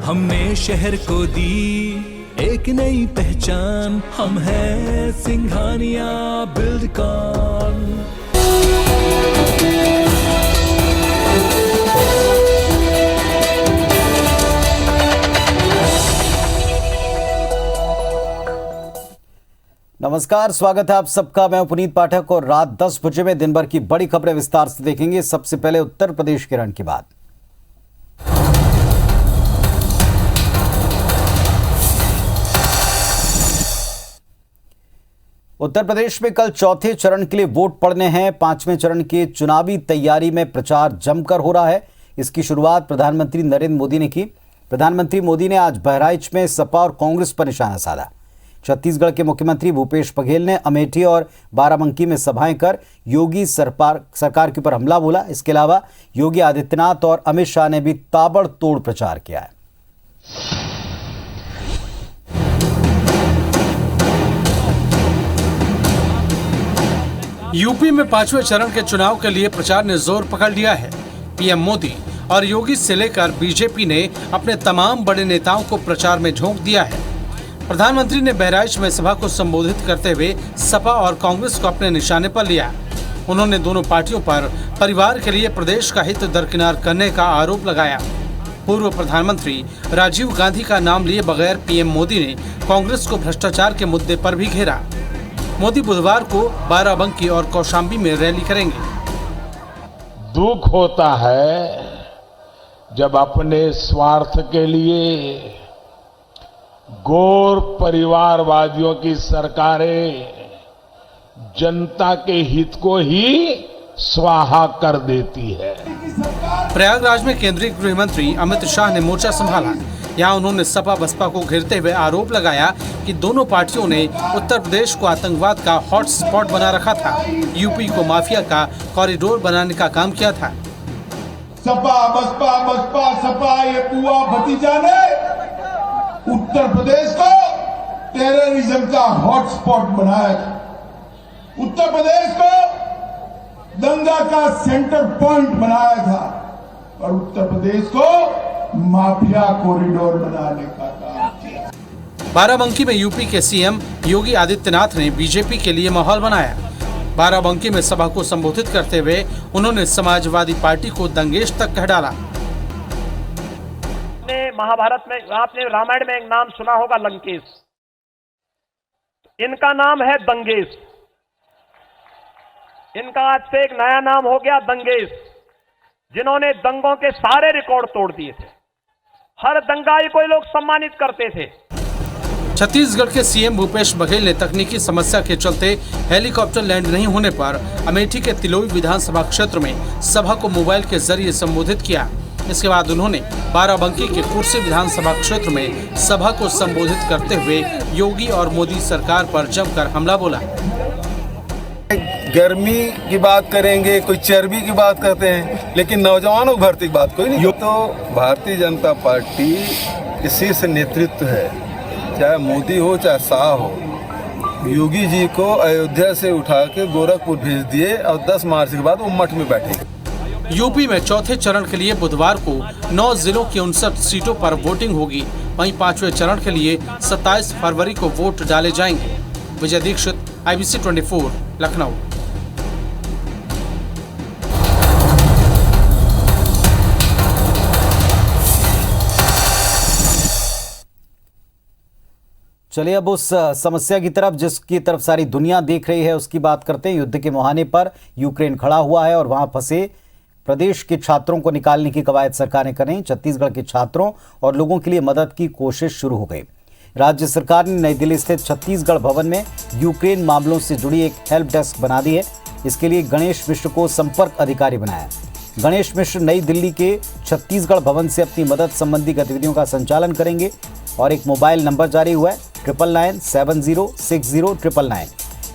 हमने शहर को दी एक नई पहचान, हम हैं सिंघानिया बिल्डकॉन। नमस्कार, स्वागत है आप सबका। मैं पुनीत पाठक और रात 10 बजे में दिन भर की बड़ी खबरें विस्तार से देखेंगे। सबसे पहले उत्तर प्रदेश के रण की बात। उत्तर प्रदेश में कल चौथे चरण के लिए वोट पड़ने हैं। पांचवें चरण की चुनावी तैयारी में प्रचार जमकर हो रहा है। इसकी शुरुआत प्रधानमंत्री नरेंद्र मोदी ने की। प्रधानमंत्री मोदी ने आज बहराइच में सपा और कांग्रेस पर निशाना साधा। छत्तीसगढ़ के मुख्यमंत्री भूपेश बघेल ने अमेठी और बाराबंकी में सभाएं कर योगी सरकार के ऊपर हमला बोला। इसके अलावा योगी आदित्यनाथ और अमित शाह ने भी ताबड़तोड़ प्रचार किया है। यूपी में पांचवें चरण के चुनाव के लिए प्रचार ने जोर पकड़ लिया है। पीएम मोदी और योगी से लेकर बीजेपी ने अपने तमाम बड़े नेताओं को प्रचार में झोंक दिया है। प्रधानमंत्री ने बहराइच में सभा को संबोधित करते हुए सपा और कांग्रेस को अपने निशाने पर लिया। उन्होंने दोनों पार्टियों पर परिवार के लिए प्रदेश का हित दरकिनार करने का आरोप लगाया। पूर्व प्रधानमंत्री राजीव गांधी का नाम लिए बगैर पीएम मोदी ने कांग्रेस को भ्रष्टाचार के मुद्दे पर भी घेरा। मोदी बुधवार को बाराबंकी और कौशाम्बी में रैली करेंगे। दुख होता है जब अपने स्वार्थ के लिए गौर परिवारवादियों की सरकारें जनता के हित को ही स्वाहा कर देती है। प्रयागराज में केंद्रीय गृह मंत्री अमित शाह ने मोर्चा संभाला। यहाँ उन्होंने सपा बसपा को घेरते हुए आरोप लगाया कि दोनों पार्टियों ने उत्तर प्रदेश को आतंकवाद का हॉटस्पॉट बना रखा था, यूपी को माफिया का कॉरिडोर बनाने का काम किया था। सपा बसपा बसपा सपा ये बुआ भतीजा ने उत्तर प्रदेश को टेररिज्म का हॉटस्पॉट बनाया था। उत्तर प्रदेश को दंगा का सेंटर पॉइंट बनाया था और उत्तर प्रदेश को माफिया कॉरिडोर बनाने का काम किया। बाराबंकी में यूपी के सीएम योगी आदित्यनाथ ने बीजेपी के लिए माहौल बनाया। बाराबंकी में सभा को संबोधित करते हुए उन्होंने समाजवादी पार्टी को दंगेश तक कह डाला। महाभारत में, आपने रामायण में एक नाम सुना होगा, लंकेश। इनका नाम है दंगेश। इनका आज से एक नया नाम हो गया दंगेश, जिन्होंने दंगों के सारे रिकॉर्ड तोड़ दिए थे। हर दंगाई को लोग सम्मानित करते थे। छत्तीसगढ़ के सीएम भूपेश बघेल ने तकनीकी समस्या के चलते हेलीकॉप्टर लैंड नहीं होने पर अमेठी के तिलोई विधानसभा क्षेत्र में सभा को मोबाइल के जरिए संबोधित किया। इसके बाद उन्होंने बाराबंकी के कुर्सी विधानसभा क्षेत्र में सभा को संबोधित करते हुए योगी और मोदी सरकार पर जमकर हमला बोला। गर्मी की बात करेंगे, कोई चर्बी की बात करते हैं, लेकिन नौजवानों की भर्ती की बात कोई नहीं। तो भारतीय जनता पार्टी के शीर्ष नेतृत्व है, चाहे मोदी हो चाहे शाह हो। योगी जी को अयोध्या से उठा के गोरखपुर भेज दिए और 10 मार्च के बाद वो मठ में बैठे। यूपी में चौथे चरण के लिए बुधवार को 9 जिलों की 59 सीटों पर वोटिंग होगी। वहीं पांचवें चरण के लिए 27 फरवरी को वोट डाले जाएंगे। विजय दीक्षित, IBC 24, लखनऊ। चलिए अब उस समस्या की तरफ जिसकी तरफ सारी दुनिया देख रही है उसकी बात करते हैं। युद्ध के मुहाने पर यूक्रेन खड़ा हुआ है और वहां फंसे प्रदेश के छात्रों को निकालने की कवायद सरकार ने करी। छत्तीसगढ़ के छात्रों और लोगों के लिए मदद की कोशिश शुरू हो गई। राज्य सरकार ने नई दिल्ली स्थित छत्तीसगढ़ भवन में यूक्रेन मामलों से जुड़ी एक हेल्प डेस्क बना दी है। इसके लिए गणेश मिश्र को संपर्क अधिकारी बनाया। गणेश मिश्र नई दिल्ली के छत्तीसगढ़ भवन से अपनी मदद संबंधी गतिविधियों का संचालन करेंगे और एक मोबाइल नंबर जारी हुआ है 9997060999।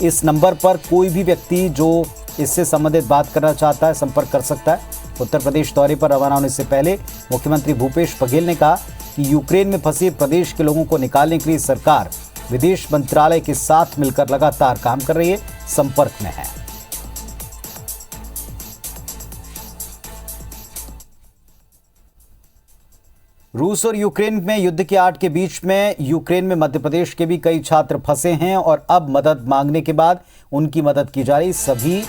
इस नंबर पर कोई भी व्यक्ति जो इससे संबंधित बात करना चाहता है संपर्क कर सकता है। उत्तर प्रदेश दौरे पर रवाना होने से पहले मुख्यमंत्री भूपेश बघेल ने कहा कि यूक्रेन में फंसे प्रदेश के लोगों को निकालने के लिए सरकार विदेश मंत्रालय के साथ मिलकर लगातार काम कर रही है, संपर्क में है। रूस और यूक्रेन में युद्ध की आड़ के बीच में यूक्रेन में मध्य प्रदेश के भी कई छात्र फंसे हैं और अब मदद मांगने के बाद उनकी मदद की जा रही। सभी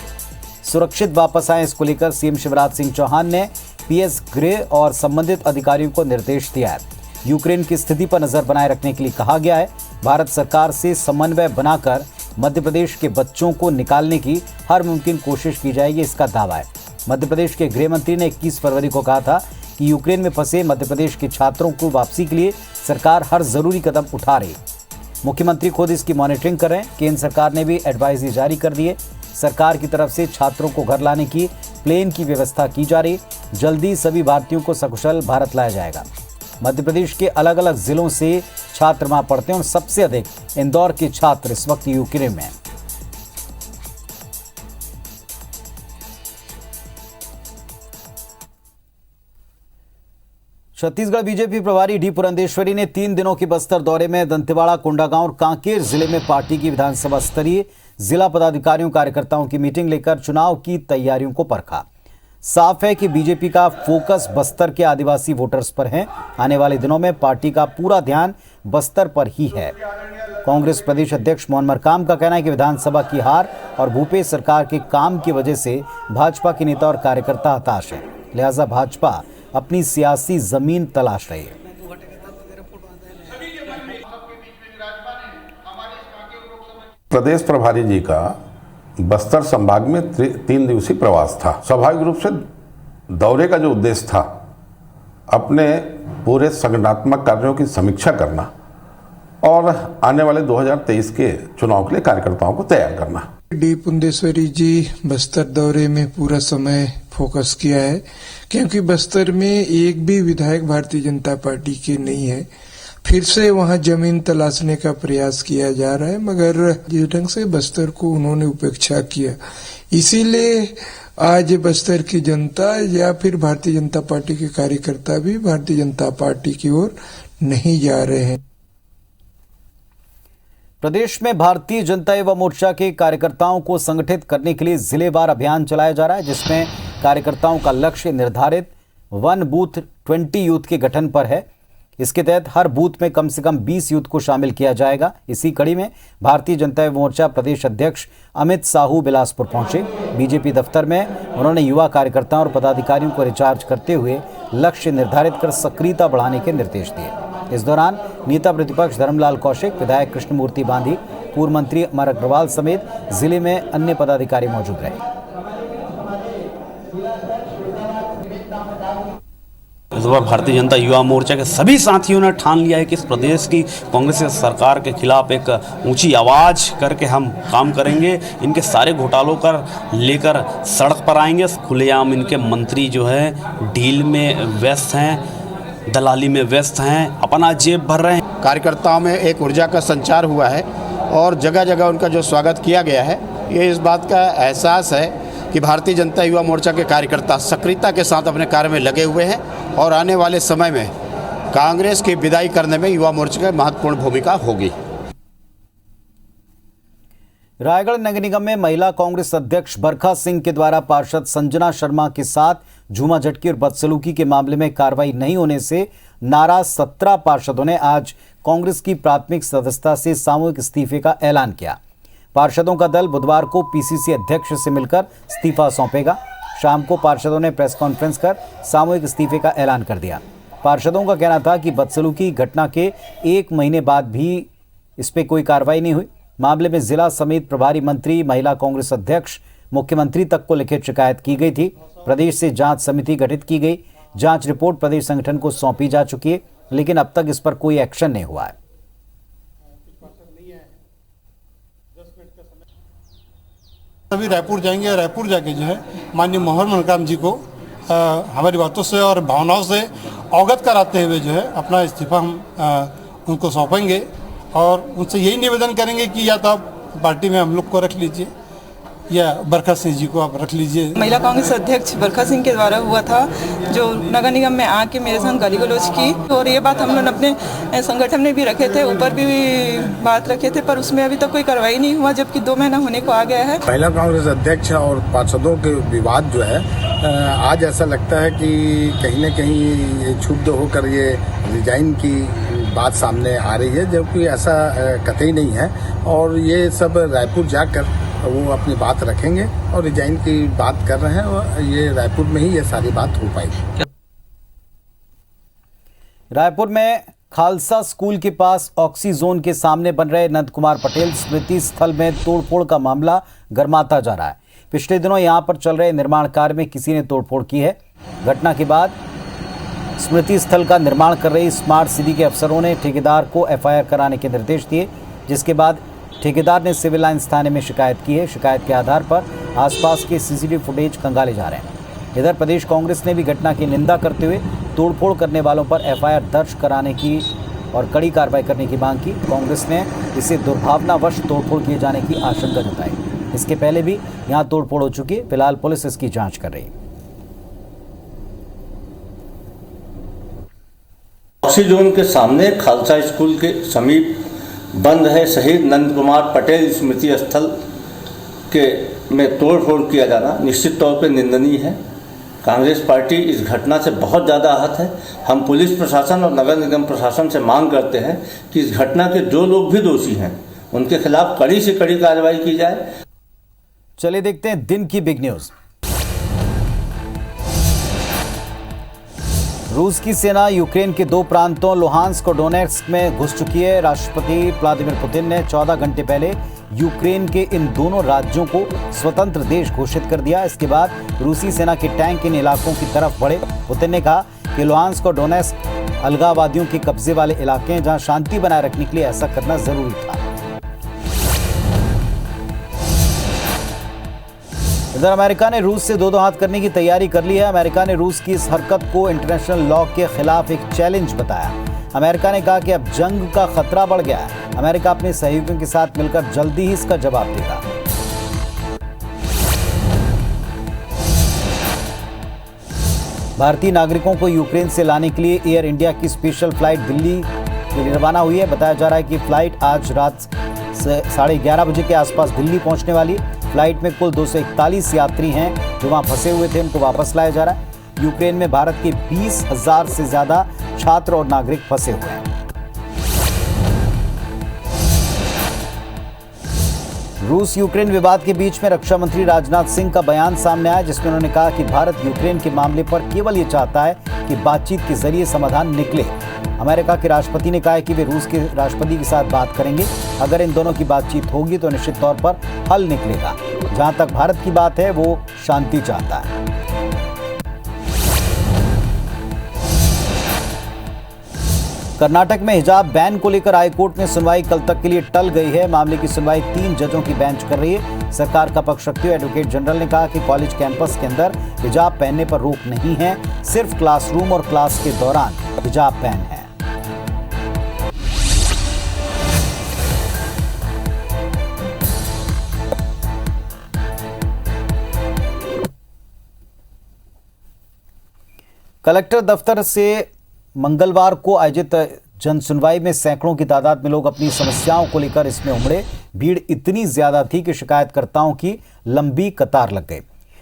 सुरक्षित वापस आए, इसको लेकर सीएम शिवराज सिंह चौहान ने पीएस गृह और संबंधित अधिकारियों को निर्देश दिया है। यूक्रेन की स्थिति पर नजर बनाए रखने के लिए कहा गया है। भारत सरकार से समन्वय बनाकर मध्य प्रदेश के बच्चों को निकालने की हर मुमकिन कोशिश की जाएगी, इसका दावा है। मध्य प्रदेश के गृह मंत्री ने 21 फरवरी को कहा था कि यूक्रेन में फंसे मध्य प्रदेश के छात्रों को वापसी के लिए सरकार हर जरूरी कदम उठा रही। मुख्यमंत्री खुद इसकी मॉनिटरिंग कर रहे हैं। केंद्र सरकार ने भी एडवाइजरी जारी कर दी है। सरकार की तरफ से छात्रों को घर लाने की प्लेन की व्यवस्था की जा रही। जल्दी सभी भारतीयों को सकुशल भारत लाया जाएगा। मध्य प्रदेश के अलग अलग जिलों से छात्र वहां पढ़ते हैं और सबसे अधिक इंदौर के छात्र इस वक्त यूक्रेन में हैं। छत्तीसगढ़ बीजेपी प्रभारी डी पुरंदेश्वरी ने 3 दिनों के बस्तर दौरे में दंतेवाड़ा, कोंडागांव और कांकेर जिले में पार्टी की विधानसभा स्तरीय जिला पदाधिकारियों कार्यकर्ताओं की मीटिंग लेकर चुनाव की तैयारियों को परखा। साफ है कि बीजेपी का फोकस बस्तर के आदिवासी वोटर्स पर है। आने वाले दिनों में पार्टी का पूरा ध्यान बस्तर पर ही है। कांग्रेस प्रदेश अध्यक्ष मोहन मरकाम का कहना है कि विधानसभा की हार और भूपेश सरकार के काम की वजह से भाजपा के नेता और कार्यकर्ता हताश हैं, लिहाजा भाजपा अपनी सियासी जमीन तलाश रही है। प्रदेश प्रभारी जी का बस्तर संभाग में 3 दिवसीय प्रवास था। स्वाभाविक रूप से दौरे का जो उद्देश्य था, अपने पूरे संगठनात्मक कार्यों की समीक्षा करना और आने वाले 2023 के चुनाव के लिए कार्यकर्ताओं को तैयार करना। डी पुरंदेश्वरी जी बस्तर दौरे में पूरा समय फोकस किया है, क्योंकि बस्तर में एक भी विधायक भारतीय जनता पार्टी के नहीं है। फिर से वहां जमीन तलाशने का प्रयास किया जा रहा है, मगर जिस ढंग से बस्तर को उन्होंने उपेक्षा किया, इसीलिए आज बस्तर की जनता या फिर भारतीय जनता पार्टी के कार्यकर्ता भी भारतीय जनता पार्टी की ओर नहीं जा रहे हैं। प्रदेश में भारतीय जनता युवा मोर्चा के कार्यकर्ताओं को संगठित करने के लिए जिलेवार अभियान चलाया जा रहा है, जिसमें कार्यकर्ताओं का लक्ष्य निर्धारित 1 बूथ 20 यूथ के गठन पर है। इसके तहत हर बूथ में कम से कम 20 यूथ को शामिल किया जाएगा। इसी कड़ी में भारतीय जनता युवा मोर्चा प्रदेश अध्यक्ष अमित साहू बिलासपुर पहुंचे। बीजेपी दफ्तर में उन्होंने युवा कार्यकर्ताओं और पदाधिकारियों को रिचार्ज करते हुए लक्ष्य निर्धारित कर सक्रियता बढ़ाने के निर्देश दिए। इस दौरान नेता प्रतिपक्ष धर्मलाल कौशिक, विधायक कृष्णमूर्ति बांधी, पूर्व मंत्री अमर अग्रवाल समेत जिले में अन्य पदाधिकारी मौजूद रहे। इस बार भारतीय जनता युवा मोर्चा के सभी साथियों ने ठान लिया है कि इस प्रदेश की कांग्रेस सरकार के खिलाफ एक ऊंची आवाज करके हम काम करेंगे। इनके सारे घोटालों कर लेकर सड़क पर आएंगे। खुलेआम इनके मंत्री जो है डील में व्यस्त हैं, दलाली में व्यस्त हैं, अपना जेब भर रहे हैं। कार्यकर्ताओं में एक ऊर्जा का संचार हुआ है और जगह जगह उनका जो स्वागत किया गया है, ये इस बात का एहसास है कि भारतीय जनता युवा मोर्चा के कार्यकर्ता सक्रियता के साथ अपने कार्य में लगे हुए हैं और आने वाले समय में कांग्रेस की विदाई करने में युवा मोर्चा की महत्वपूर्ण भूमिका होगी। रायगढ़ नगर निगम में महिला कांग्रेस अध्यक्ष बरखा सिंह के द्वारा पार्षद संजना शर्मा के साथ झूमा झटकी और बदसलूकी के मामले में कार्रवाई नहीं होने से नाराज 17 पार्षदों ने आज कांग्रेस की प्राथमिक सदस्यता से सामूहिक इस्तीफे का ऐलान किया। पार्षदों का दल बुधवार को पीसीसी अध्यक्ष से मिलकर इस्तीफा सौंपेगा। शाम को पार्षदों ने प्रेस कॉन्फ्रेंस कर सामूहिक इस्तीफे का ऐलान कर दिया। पार्षदों का कहना था कि बदसलूकी घटना के 1 महीने बाद भी इस पर कोई कार्रवाई नहीं हुई। मामले में जिला समेत प्रभारी मंत्री, महिला कांग्रेस अध्यक्ष, मुख्यमंत्री तक को लिखित शिकायत की गई थी। प्रदेश से जांच समिति गठित की गई। जांच रिपोर्ट प्रदेश संगठन को सौंपी जा चुकी है, लेकिन अब तक इस पर कोई एक्शन नहीं हुआ है। अभी रायपुर जाएंगे और रायपुर जाके जो है माननीय मोहन मरकाम जी को हमारी बातों से और भावनाओं से अवगत कराते हुए जो है अपना इस्तीफा हम उनको सौंपेंगे और उनसे यही निवेदन करेंगे कि या तो आप पार्टी में हम लोग को रख लीजिए या बरखा सिंह जी को आप रख लीजिए। महिला कांग्रेस अध्यक्ष बरखा सिंह के द्वारा हुआ था, जो नगर निगम में आके मेरे साथ गाली गलौज की, और ये बात हम लोग अपने संगठन में भी रखे थे, ऊपर भी बात रखे थे, पर उसमें अभी तक कोई कार्रवाई नहीं हुआ, जबकि 2 महीना होने को आ गया है। महिला कांग्रेस अध्यक्ष और पार्षदों के विवाद जो है आज ऐसा लगता है कि कहीं ना कहीं क्षुब्ध होकर ये रिजाइन की बात सामने आ रही है, जबकि ऐसा कतई नहीं है। और ये सब रायपुर जाकर वो अपनी बात रखेंगे और रिजाइन की बात कर रहे हैं, और ये रायपुर में ही ये सारी बात हो पाएगी। रायपुर में खालसा स्कूल के पास ऑक्सीजोन के सामने बन रहे नंद कुमार पटेल स्मृति स्थल में तोड़फोड़ का मामला गर्माता जा रहा है। पिछले दिनों यहां पर चल रहे निर्माण कार्य में किसी ने तोड़फोड़ की है। घटना के बाद स्मृति स्थल का निर्माण कर रही स्मार्ट सिटी के अफसरों ने ठेकेदार को एफआईआर कराने के निर्देश दिए, जिसके बाद ठेकेदार ने सिविल लाइंस थाने में शिकायत की है। शिकायत के आधार पर आसपास के सीसीटीवी फुटेज खंगाले जा रहे हैं। इधर प्रदेश कांग्रेस ने भी घटना की निंदा करते हुए तोड़फोड़ करने वालों पर एफआईआर दर्ज कराने की और कड़ी कार्रवाई करने की मांग की। कांग्रेस ने इसे दुर्भावनावश तोड़फोड़ किए जाने की आशंका जताई। इसके पहले भी यहां तोड़फोड़ हो चुकी है। फिलहाल पुलिस इसकी जांच कर रही है। ऑक्सीजोन के सामने खालसा स्कूल के समीप बंद है शहीद नंद कुमार पटेल स्मृति स्थल के में तोड़फोड़ किया जाना निश्चित तौर पर निंदनीय है। कांग्रेस पार्टी इस घटना से बहुत ज़्यादा आहत है। हम पुलिस प्रशासन और नगर निगम प्रशासन से मांग करते हैं कि इस घटना के जो लोग भी दोषी हैं उनके खिलाफ कड़ी से कड़ी कार्रवाई की जाए। चलिए देखते हैं दिन की बिग न्यूज। रूस की सेना यूक्रेन के 2 प्रांतों लुहांस्क और डोनेट्स्क में घुस चुकी है। राष्ट्रपति व्लादिमीर पुतिन ने 14 घंटे पहले यूक्रेन के इन दोनों राज्यों को स्वतंत्र देश घोषित कर दिया। इसके बाद रूसी सेना के टैंक इन इलाकों की तरफ बढ़े। पुतिन ने कहा कि लुहांस्क और डोनेट्स्क अलगाववादियों के कब्जे वाले इलाके हैं, जहां शांति बनाए रखने के लिए ऐसा करना जरूरी था। इधर अमेरिका ने रूस से दो हाथ करने की तैयारी कर ली है। अमेरिका ने रूस की इस हरकत को इंटरनेशनल लॉ के खिलाफ एक चैलेंज बताया। अमेरिका ने कहा कि अब जंग का खतरा बढ़ गया है। अमेरिका अपने सहयोगियों के साथ मिलकर जल्दी ही इसका जवाब देगा। भारतीय नागरिकों को यूक्रेन से लाने के लिए एयर इंडिया की स्पेशल फ्लाइट दिल्ली के लिए रवाना हुई है। बताया जा रहा है कि फ्लाइट आज रात 11:30 बजे के आसपास दिल्ली पहुंचने वाली। फ्लाइट में कुल 241 यात्री हैं जो वहां फंसे हुए थे, उनको वापस लाया जा रहा है। यूक्रेन में भारत के 20,000 से ज्यादा छात्र और नागरिक फंसे हुए हैं। रूस यूक्रेन विवाद के बीच में रक्षा मंत्री राजनाथ सिंह का बयान सामने आया, जिसमें उन्होंने कहा कि भारत यूक्रेन के मामले पर केवल ये चाहता है कि बातचीत के जरिए समाधान निकले। अमेरिका के राष्ट्रपति ने कहा है कि वे रूस के राष्ट्रपति के साथ बात करेंगे। अगर इन दोनों की बातचीत होगी तो निश्चित तौर पर हल निकलेगा। जहां तक भारत की बात है, वो शांति चाहता है। कर्नाटक में हिजाब बैन को लेकर हाईकोर्ट में सुनवाई कल तक के लिए टल गई है। मामले की सुनवाई 3 जजों की बेंच कर रही है। सरकार का पक्ष रखते हुए एडवोकेट जनरल ने कहा कि कॉलेज कैंपस के अंदर हिजाब पहनने पर रोक नहीं है, सिर्फ क्लासरूम और क्लास के दौरान हिजाब बैन है। कलेक्टर दफ्तर से मंगलवार को आयोजित जन सुनवाई में सैकड़ों की तादाद में लोग अपनी समस्याओं को लेकर इसमें उमड़े। भीड़ इतनी ज्यादा थी कि शिकायतकर्ताओं की लंबी कतार लग गई।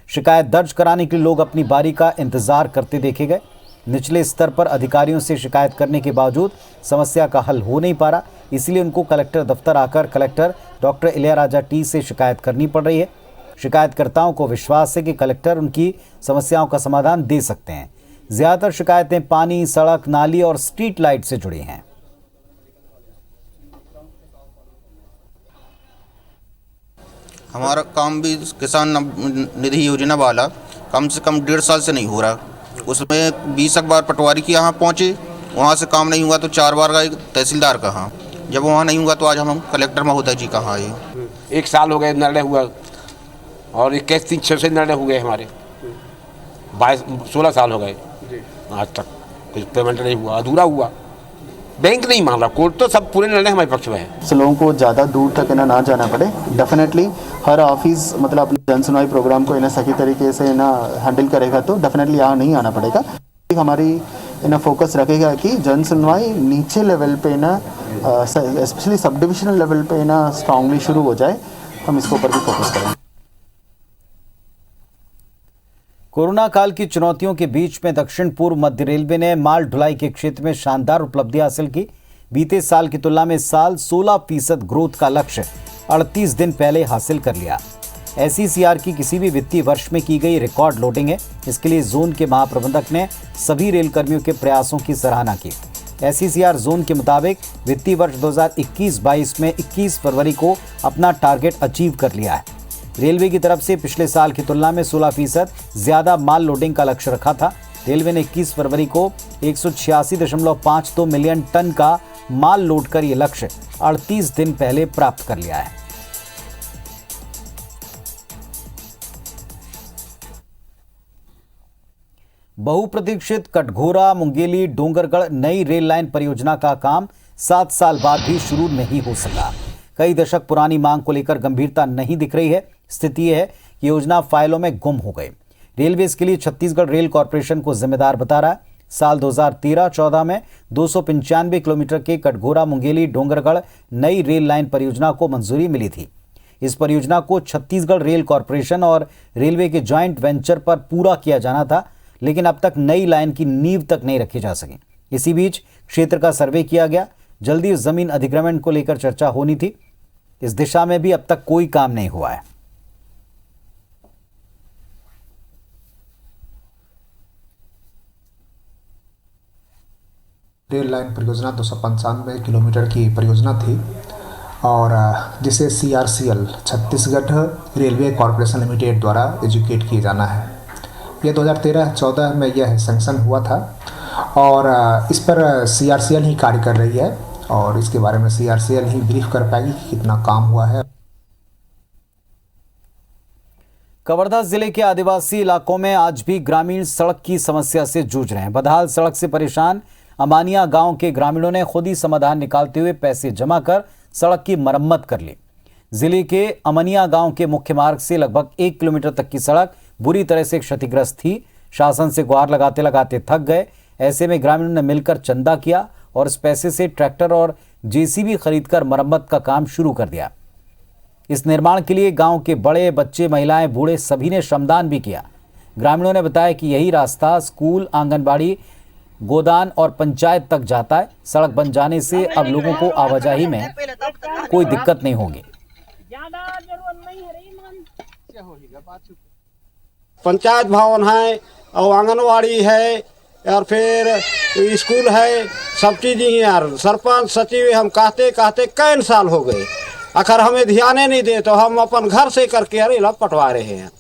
शिकायत दर्ज कराने के लिए लोग अपनी बारी का इंतजार करते देखे गए। निचले स्तर पर अधिकारियों से शिकायत करने के बावजूद समस्या का हल हो नहीं पा रहा, इसलिए उनको कलेक्टर दफ्तर आकर कलेक्टर डॉक्टर इलैयाराजा टी से शिकायत करनी पड़ रही है। शिकायतकर्ताओं को विश्वास है कि कलेक्टर उनकी समस्याओं का समाधान दे सकते हैं। ज्यादातर शिकायतें पानी, सड़क, नाली और स्ट्रीट लाइट से जुड़ी हैं। हमारा काम भी किसान निधि योजना वाला कम से कम 1.5 साल से नहीं हो रहा। उसमें 20 बार पटवारी के यहाँ पहुँचे, वहाँ से काम नहीं हुआ तो 4 बार गए तहसीलदार कहाँ। जब वहाँ नहीं हुआ तो आज हम कलेक्टर महोदय जी कहाँ आए। 1 साल हो गए निर्णय हुआ और 21-3-6 से निर्णय हो गए हमारे। 16 साल हो गए आज तक कुछ पेमेंट नहीं हुआ, अधूरा हुआ। बैंक नहीं मान रहा, कोर्ट तो सब पूरे निर्णय हमारे पक्ष में है। लोगों को ज़्यादा दूर तक ना जाना पड़े। डेफिनेटली हर ऑफिस मतलब अपने जन सुनवाई प्रोग्राम को सही तरीके से हैंडल करेगा तो डेफिनेटली यहाँ नहीं आना पड़ेगा। हमारी फोकस रखेगा कि जन सुनवाई नीचे लेवल पे स्पेशली सब डिविजनल लेवल पे स्ट्रांगली शुरू हो जाए। हम इसके ऊपर भी फोकस करेंगे। कोरोना काल की चुनौतियों के बीच में दक्षिण पूर्व मध्य रेलवे ने माल ढुलाई के क्षेत्र में शानदार उपलब्धि हासिल की। बीते साल की तुलना में इस साल 16% ग्रोथ का लक्ष्य 38 दिन पहले हासिल कर लिया। SECR की किसी भी वित्तीय वर्ष में की गई रिकॉर्ड लोडिंग है। इसके लिए जोन के महाप्रबंधक ने सभी रेल कर्मियों के प्रयासों की सराहना की। SECR जोन के मुताबिक वित्तीय वर्ष 2021-22 में 21 फरवरी को अपना टारगेट अचीव कर लिया है। रेलवे की तरफ से पिछले साल की तुलना में 16% ज्यादा माल लोडिंग का लक्ष्य रखा था। रेलवे ने 21 फरवरी को 186.52 मिलियन टन का माल लोड कर यह लक्ष्य 38 दिन पहले प्राप्त कर लिया है। बहुप्रतीक्षित कटघोरा मुंगेली डोंगरगढ़ नई रेल लाइन परियोजना का काम 7 साल बाद भी शुरू नहीं हो सका। कई दशक पुरानी मांग को लेकर गंभीरता नहीं दिख रही है। स्थिति यह है कि योजना फाइलों में गुम हो गई। रेलवे इसके लिए छत्तीसगढ़ रेल कॉरपोरेशन को जिम्मेदार बता रहा है। साल 2013-14 में 295 किलोमीटर के कटघोरा मुंगेली डोंगरगढ़ नई रेल लाइन परियोजना को मंजूरी मिली थी। इस परियोजना को छत्तीसगढ़ रेल कॉरपोरेशन और रेलवे के ज्वाइंट वेंचर पर पूरा किया जाना था, लेकिन अब तक नई लाइन की नींव तक नहीं रखी जा सकी। इसी बीच क्षेत्र का सर्वे किया गया। जल्दी जमीन अधिग्रहण को लेकर चर्चा होनी थी। इस दिशा में भी अब तक कोई काम नहीं हुआ है। रेल लाइन परियोजना 295 किलोमीटर की परियोजना थी और जिसे CRCL Chhattisgarh railway corporation limited द्वारा एजुकेट किए जाना है। ये 2013-14 में यह सैंक्शन हुआ था और इस पर CRCL ही कार्य कर रही है और इसके बारे में CRCL ही ब्रीफ कर पाएगी कि कितना काम हुआ है। कवर्धा जिले के आदिवासी इलाकों में आज भी ग्रामीण सड़क की समस्या से जूझ रहे हैं। बदहाल सड़क से परेशान अमानिया गांव के ग्रामीणों ने खुद ही समाधान निकालते हुए पैसे जमा कर सड़क की मरम्मत कर ली। जिले के अमनिया गांव के मुख्य मार्ग से लगभग 1 किलोमीटर तक की सड़क बुरी तरह से क्षतिग्रस्त थी। शासन से गुहार लगाते लगाते थक गए। ऐसे में ग्रामीणों ने मिलकर चंदा किया और इस पैसे से ट्रैक्टर और JCB खरीदकर मरम्मत का काम शुरू कर दिया। इस निर्माण के लिए गांव के बड़े, बच्चे, महिलाएं, बूढ़े सभी ने श्रमदान भी किया। ग्रामीणों ने बताया कि यही रास्ता स्कूल, आंगनबाड़ी, गोदान और पंचायत तक जाता है। सड़क बन जाने से अब लोगों को आवाजाही में कोई दिक्कत नहीं होगी। पंचायत भवन है और आंगनवाड़ी है और फिर स्कूल है, सब चीज़ ही यार। सरपंच सचिव हम कहते कहते कई साल हो गए, अगर हमें ध्यान नहीं दे तो हम अपन घर से करके अरे पटवा रहे हैं।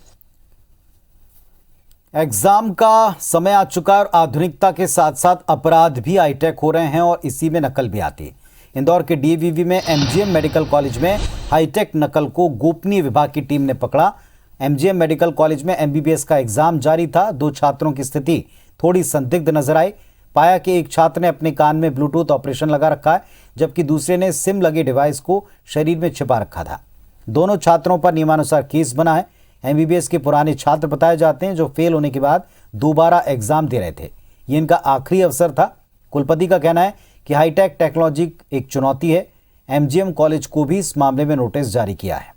एग्जाम का समय आ चुका है और आधुनिकता के साथ साथ अपराध भी हाईटेक हो रहे हैं और इसी में नकल भी आती है। इंदौर के DAVV में MGM मेडिकल कॉलेज में हाईटेक नकल को गोपनीय विभाग की टीम ने पकड़ा। MGM मेडिकल कॉलेज में MBBS का एग्जाम जारी था। 2 छात्रों की स्थिति थोड़ी संदिग्ध नजर आई। पाया कि एक छात्र ने अपने कान में ब्लूटूथ ऑपरेशन लगा रखा है, जबकि दूसरे ने सिम लगे डिवाइस को शरीर में छिपा रखा था। दोनों छात्रों पर नियमानुसार केस बना है। MBBS के पुराने छात्र बताए जाते हैं जो फेल होने के बाद दोबारा एग्जाम दे रहे थे। ये इनका आखिरी अवसर था। कुलपति का कहना है कि हाईटेक टेक्नोलॉजी एक चुनौती है। MGM कॉलेज को भी इस मामले में नोटिस जारी किया है।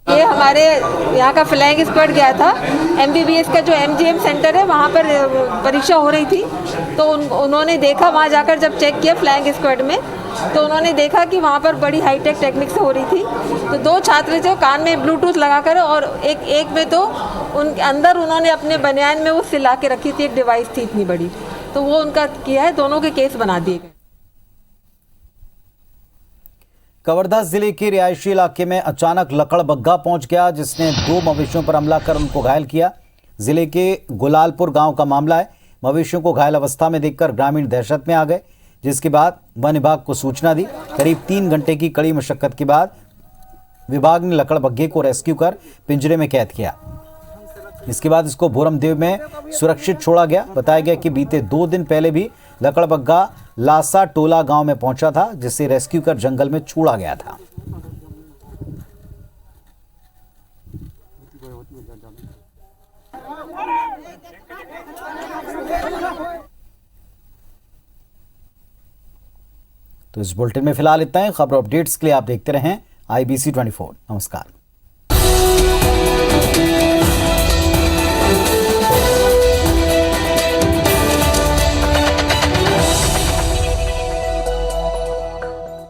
ये हमारे यहाँ का फ्लाइंग स्क्वाड गया था। MBBS का जो MGM सेंटर है वहाँ पर परीक्षा हो रही थी, तो उन्होंने देखा, वहाँ जाकर जब चेक किया फ्लाइंग स्क्वाड में, तो उन्होंने देखा कि वहाँ पर बड़ी हाईटेक टेक्निक से हो रही थी। तो 2 छात्र जो कान में ब्लूटूथ लगाकर और एक में तो उनके अंदर उन्होंने अपने बनियान में वो सिला के रखी थी, एक डिवाइस थी इतनी बड़ी, तो वो उनका किया है। दोनों के केस बना दिए गए। कवर्धा जिले के रिहायशी इलाके में अचानक लकड़बग्गा पहुंच गया, जिसने 2 मवेशियों पर हमला कर उनको घायल किया। जिले के गुलालपुर गांव का मामला है। मवेशियों को घायल अवस्था में देखकर ग्रामीण दहशत में आ गए, जिसके बाद वन विभाग को सूचना दी। करीब 3 घंटे की कड़ी मशक्कत के बाद विभाग ने लकड़बग्गे को रेस्क्यू कर पिंजरे में कैद किया। इसके बाद इसको भोरमदेव में सुरक्षित छोड़ा गया। बताया गया कि बीते 2 दिन पहले भी लकड़बग्गा लासा टोला गांव में पहुंचा था, जिसे रेस्क्यू कर जंगल में छोड़ा गया था। तो इस बुलेटिन में फिलहाल इतना ही। खबर अपडेट्स के लिए आप देखते रहें IBC 24। नमस्कार।